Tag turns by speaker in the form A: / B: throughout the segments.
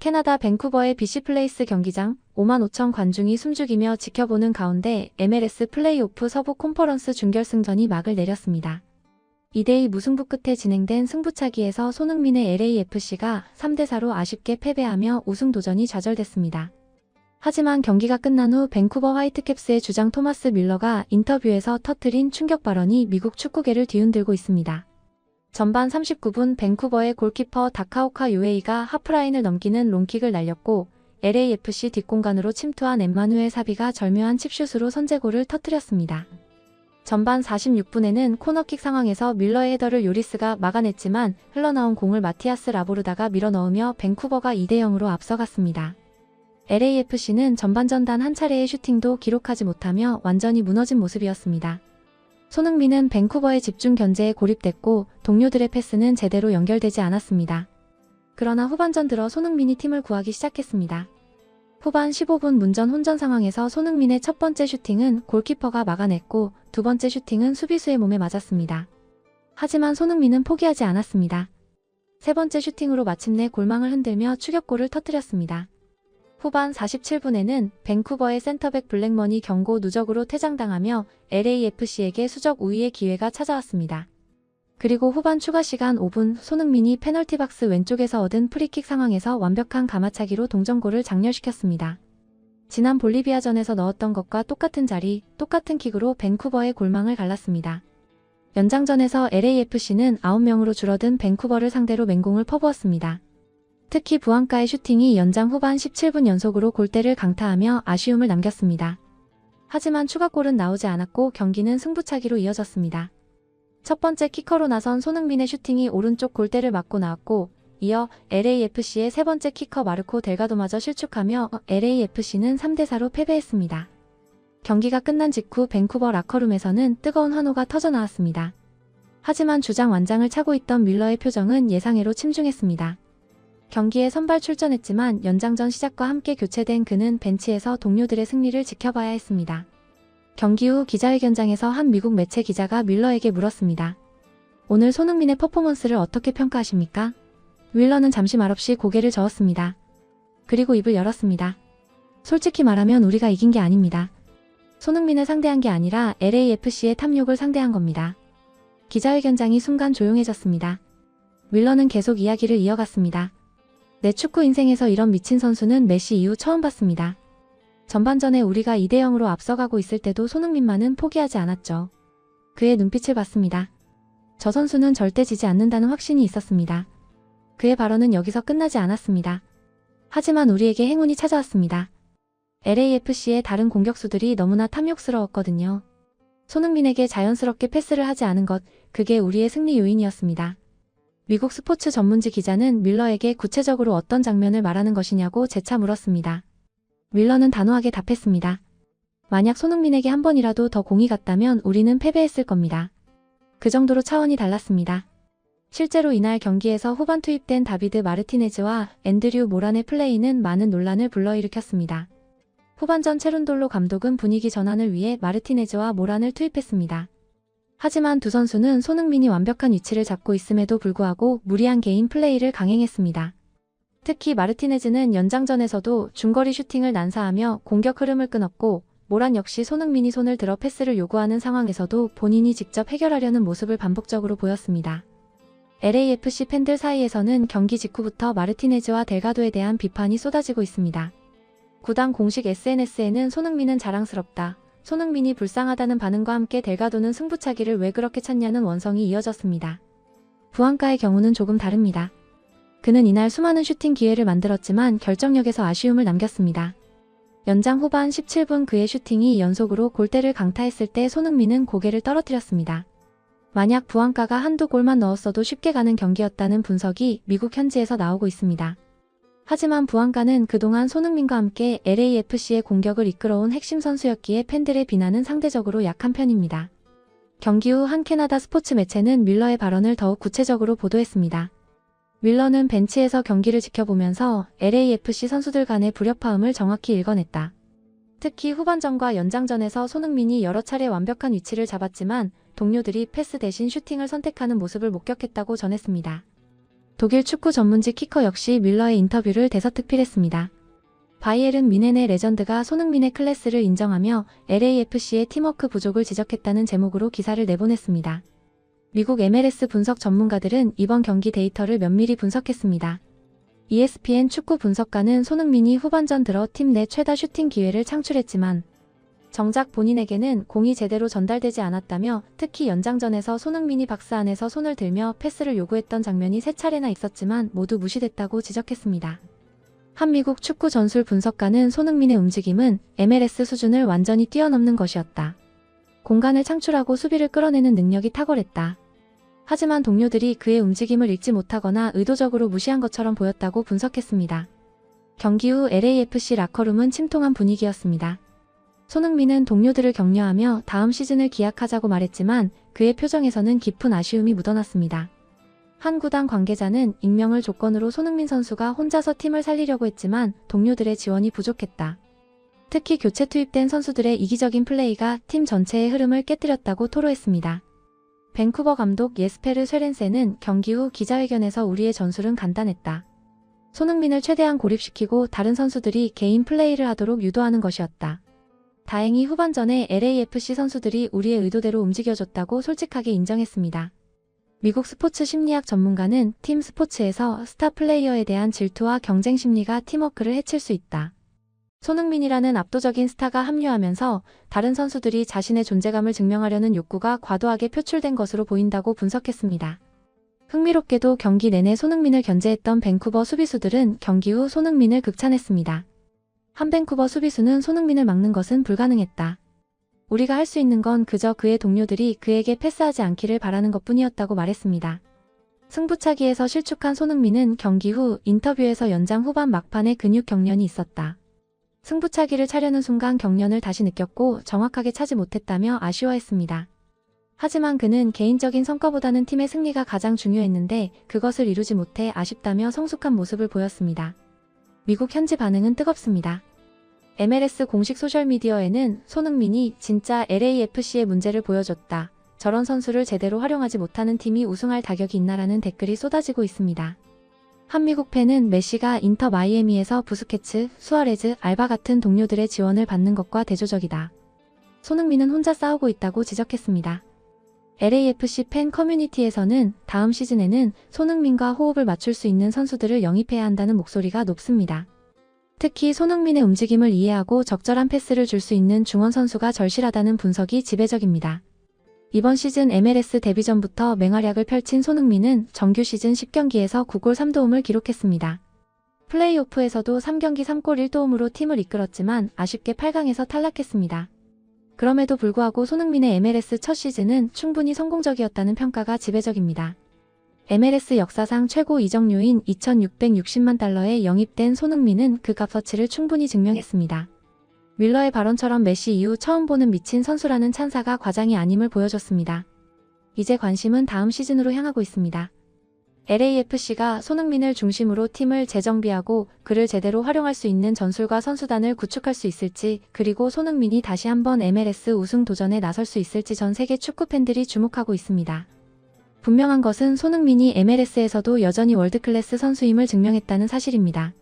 A: 캐나다 밴쿠버의 BC플레이스 경기장 5만 5천 관중이 숨죽이며 지켜보는 가운데 MLS 플레이오프 서부 콘퍼런스 준결승전이 막을 내렸습니다. 2대2 무승부 끝에 진행된 승부차기에서 손흥민의 LAFC가 3대4로 아쉽게 패배하며 우승 도전이 좌절됐습니다. 하지만 경기가 끝난 후 밴쿠버 화이트캡스의 주장 토마스 뮬러가 인터뷰에서 터뜨린 충격 발언이 미국 축구계를 뒤흔들고 있습니다. 전반 39분 밴쿠버의 골키퍼 다카오카 요에이가 하프라인을 넘기는 롱킥을 날렸고 LAFC 뒷공간으로 침투한 엠마누엘 사비가 절묘한 칩슛으로 선제골을 터뜨렸습니다. 전반 46분에는 코너킥 상황에서 뮬러의 헤더를 요리스가 막아냈지만 흘러나온 공을 마티아스 라보르다가 밀어넣으며 밴쿠버가 2대0으로 앞서갔습니다. LAFC는 전반전 단 한 차례의 슈팅도 기록하지 못하며 완전히 무너진 모습이었습니다. 손흥민은 밴쿠버의 집중 견제에 고립됐고 동료들의 패스는 제대로 연결되지 않았습니다. 그러나 후반전 들어 손흥민이 팀을 구하기 시작했습니다. 후반 15분 문전 혼전 상황에서 손흥민의 첫 번째 슈팅은 골키퍼가 막아냈고 두 번째 슈팅은 수비수의 몸에 맞았습니다. 하지만 손흥민은 포기하지 않았습니다. 세 번째 슈팅으로 마침내 골망을 흔들며 추격골을 터뜨렸습니다. 후반 47분에는 밴쿠버의 센터백 블랙먼이 경고 누적으로 퇴장당하며 LAFC에게 수적 우위의 기회가 찾아왔습니다. 그리고 후반 추가 시간 5분 손흥민이 페널티 박스 왼쪽에서 얻은 프리킥 상황에서 완벽한 가마차기로 동점골을 장렬시켰습니다. 지난 볼리비아전에서 넣었던 것과 똑같은 자리, 똑같은 킥으로 밴쿠버의 골망을 갈랐습니다. 연장전에서 LAFC는 9명으로 줄어든 밴쿠버를 상대로 맹공을 퍼부었습니다. 특히 부안가의 슈팅이 연장 후반 17분 연속으로 골대를 강타하며 아쉬움을 남겼습니다. 하지만 추가골은 나오지 않았고 경기는 승부차기로 이어졌습니다. 첫 번째 키커로 나선 손흥민의 슈팅이 오른쪽 골대를 맞고 나왔고 이어 LAFC의 세 번째 키커 마르코 델가도마저 실축하며 LAFC는 3대4로 패배했습니다. 경기가 끝난 직후 밴쿠버 라커룸에서는 뜨거운 환호가 터져나왔습니다. 하지만 주장 완장을 차고 있던 뮬러의 표정은 예상외로 침중했습니다. 경기에 선발 출전했지만 연장전 시작과 함께 교체된 그는 벤치에서 동료들의 승리를 지켜봐야 했습니다. 경기 후 기자회견장에서 한 미국 매체 기자가 뮬러에게 물었습니다. 오늘 손흥민의 퍼포먼스를 어떻게 평가하십니까? 뮬러는 잠시 말없이 고개를 저었습니다. 그리고 입을 열었습니다. 솔직히 말하면 우리가 이긴 게 아닙니다. 손흥민을 상대한 게 아니라 LAFC의 탐욕을 상대한 겁니다. 기자회견장이 순간 조용해졌습니다. 뮬러는 계속 이야기를 이어갔습니다. 내 축구 인생에서 이런 미친 선수는 메시 이후 처음 봤습니다. 전반전에 우리가 2대0으로 앞서가고 있을 때도 손흥민만은 포기하지 않았죠. 그의 눈빛을 봤습니다. 저 선수는 절대 지지 않는다는 확신이 있었습니다. 그의 발언은 여기서 끝나지 않았습니다. 하지만 우리에게 행운이 찾아왔습니다. LAFC의 다른 공격수들이 너무나 탐욕스러웠거든요. 손흥민에게 자연스럽게 패스를 하지 않은 것, 그게 우리의 승리 요인이었습니다. 미국 스포츠 전문지 기자는 뮬러에게 구체적으로 어떤 장면을 말하는 것이냐고 재차 물었습니다. 뮬러는 단호하게 답했습니다. 만약 손흥민에게 한 번이라도 더 공이 갔다면 우리는 패배했을 겁니다. 그 정도로 차원이 달랐습니다. 실제로 이날 경기에서 후반 투입된 다비드 마르티네즈와 앤드류 모란의 플레이는 많은 논란을 불러일으켰습니다. 후반전 체룬돌로 감독은 분위기 전환을 위해 마르티네즈와 모란을 투입했습니다. 하지만 두 선수는 손흥민이 완벽한 위치를 잡고 있음에도 불구하고 무리한 개인 플레이를 강행했습니다. 특히 마르티네즈는 연장전에서도 중거리 슈팅을 난사하며 공격 흐름을 끊었고 모란 역시 손흥민이 손을 들어 패스를 요구하는 상황에서도 본인이 직접 해결하려는 모습을 반복적으로 보였습니다. LAFC 팬들 사이에서는 경기 직후부터 마르티네즈와 델가도에 대한 비판이 쏟아지고 있습니다. 구단 공식 SNS에는 손흥민은 자랑스럽다. 손흥민이 불쌍하다는 반응과 함께 델가도는 승부차기를 왜 그렇게 찾냐는 원성이 이어졌습니다. 부안가의 경우는 조금 다릅니다. 그는 이날 수많은 슈팅 기회를 만들었지만 결정력에서 아쉬움을 남겼습니다. 연장 후반 17분 그의 슈팅이 연속으로 골대를 강타했을 때 손흥민은 고개를 떨어뜨렸습니다. 만약 부안가가 한두 골만 넣었어도 쉽게 가는 경기였다는 분석이 미국 현지에서 나오고 있습니다. 하지만 부안가는 그동안 손흥민과 함께 LAFC의 공격을 이끌어온 핵심 선수였기에 팬들의 비난은 상대적으로 약한 편입니다. 경기 후 한 캐나다 스포츠 매체는 뮬러의 발언을 더욱 구체적으로 보도했습니다. 뮬러는 벤치에서 경기를 지켜보면서 LAFC 선수들 간의 불협화음을 정확히 읽어냈다. 특히 후반전과 연장전에서 손흥민이 여러 차례 완벽한 위치를 잡았지만 동료들이 패스 대신 슈팅을 선택하는 모습을 목격했다고 전했습니다. 독일 축구 전문지 키커 역시 밀러의 인터뷰를 대서특필했습니다. 바이에른 뮌헨의 레전드가 손흥민의 클래스를 인정하며 LAFC의 팀워크 부족을 지적했다는 제목으로 기사를 내보냈습니다. 미국 MLS 분석 전문가들은 이번 경기 데이터를 면밀히 분석했습니다. ESPN 축구 분석가는 손흥민이 후반전 들어 팀 내 최다 슈팅 기회를 창출했지만 정작 본인에게는 공이 제대로 전달되지 않았다며 특히 연장전에서 손흥민이 박스 안에서 손을 들며 패스를 요구했던 장면이 3차례나 있었지만 모두 무시됐다고 지적했습니다. 한 미국 축구 전술 분석가는 손흥민의 움직임은 MLS 수준을 완전히 뛰어넘는 것이었다. 공간을 창출하고 수비를 끌어내는 능력이 탁월했다. 하지만 동료들이 그의 움직임을 읽지 못하거나 의도적으로 무시한 것처럼 보였다고 분석했습니다. 경기 후 LAFC 라커룸은 침통한 분위기였습니다. 손흥민은 동료들을 격려하며 다음 시즌을 기약하자고 말했지만 그의 표정에서는 깊은 아쉬움이 묻어났습니다. 한 구단 관계자는 익명을 조건으로 손흥민 선수가 혼자서 팀을 살리려고 했지만 동료들의 지원이 부족했다. 특히 교체 투입된 선수들의 이기적인 플레이가 팀 전체의 흐름을 깨뜨렸다고 토로했습니다. 밴쿠버 감독 예스페르 쇠렌센은 경기 후 기자회견에서 우리의 전술은 간단했다. 손흥민을 최대한 고립시키고 다른 선수들이 개인 플레이를 하도록 유도하는 것이었다. 다행히 후반전에 LAFC 선수들이 우리의 의도대로 움직여줬다고 솔직하게 인정했습니다. 미국 스포츠 심리학 전문가는 팀 스포츠에서 스타 플레이어에 대한 질투와 경쟁 심리가 팀워크를 해칠 수 있다. 손흥민이라는 압도적인 스타가 합류하면서 다른 선수들이 자신의 존재감을 증명하려는 욕구가 과도하게 표출된 것으로 보인다고 분석했습니다. 흥미롭게도 경기 내내 손흥민을 견제했던 밴쿠버 수비수들은 경기 후 손흥민을 극찬했습니다. 한 밴쿠버 수비수는 손흥민을 막는 것은 불가능했다. 우리가 할 수 있는 건 그저 그의 동료들이 그에게 패스하지 않기를 바라는 것뿐이었다고 말했습니다. 승부차기에서 실축한 손흥민은 경기 후 인터뷰에서 연장 후반 막판에 근육 경련이 있었다. 승부차기를 차려는 순간 경련을 다시 느꼈고 정확하게 차지 못했다며 아쉬워했습니다. 하지만 그는 개인적인 성과보다는 팀의 승리가 가장 중요했는데 그것을 이루지 못해 아쉽다며 성숙한 모습을 보였습니다. 미국 현지 반응은 뜨겁습니다. MLS 공식 소셜미디어에는 손흥민이 진짜 LAFC의 문제를 보여줬다. 저런 선수를 제대로 활용하지 못하는 팀이 우승할 자격이 있나라는 댓글이 쏟아지고 있습니다. 한 미국 팬은 메시가 인터 마이애미에서 부스케츠, 수아레즈, 알바 같은 동료들의 지원을 받는 것과 대조적이다. 손흥민은 혼자 싸우고 있다고 지적했습니다. LAFC 팬 커뮤니티에서는 다음 시즌에는 손흥민과 호흡을 맞출 수 있는 선수들을 영입해야 한다는 목소리가 높습니다. 특히 손흥민의 움직임을 이해하고 적절한 패스를 줄 수 있는 중원 선수가 절실하다는 분석이 지배적입니다. 이번 시즌 MLS 데뷔 전부터 맹활약을 펼친 손흥민은 정규 시즌 10경기에서 9골 3도움을 기록했습니다. 플레이오프에서도 3경기 3골 1도움으로 팀을 이끌었지만 아쉽게 8강에서 탈락했습니다. 그럼에도 불구하고 손흥민의 MLS 첫 시즌은 충분히 성공적이었다는 평가가 지배적입니다. MLS 역사상 최고 이적료인 2,660만 달러에 영입된 손흥민은 그 값어치를 충분히 증명했습니다. 밀러의 발언처럼 메시 이후 처음 보는 미친 선수라는 찬사가 과장이 아님을 보여줬습니다. 이제 관심은 다음 시즌으로 향하고 있습니다. LAFC가 손흥민을 중심으로 팀을 재정비하고 그를 제대로 활용할 수 있는 전술과 선수단을 구축할 수 있을지, 그리고 손흥민이 다시 한번 MLS 우승 도전에 나설 수 있을지 전 세계 축구 팬들이 주목하고 있습니다. 분명한 것은 손흥민이 MLS에서도 여전히 월드클래스 선수임을 증명했다는 사실입니다.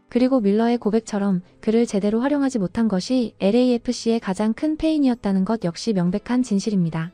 A: 그리고 밀러의 고백처럼 그를 제대로 활용하지 못한 것이 LAFC의 가장 큰 패인이었다는 것 역시 명백한 진실입니다.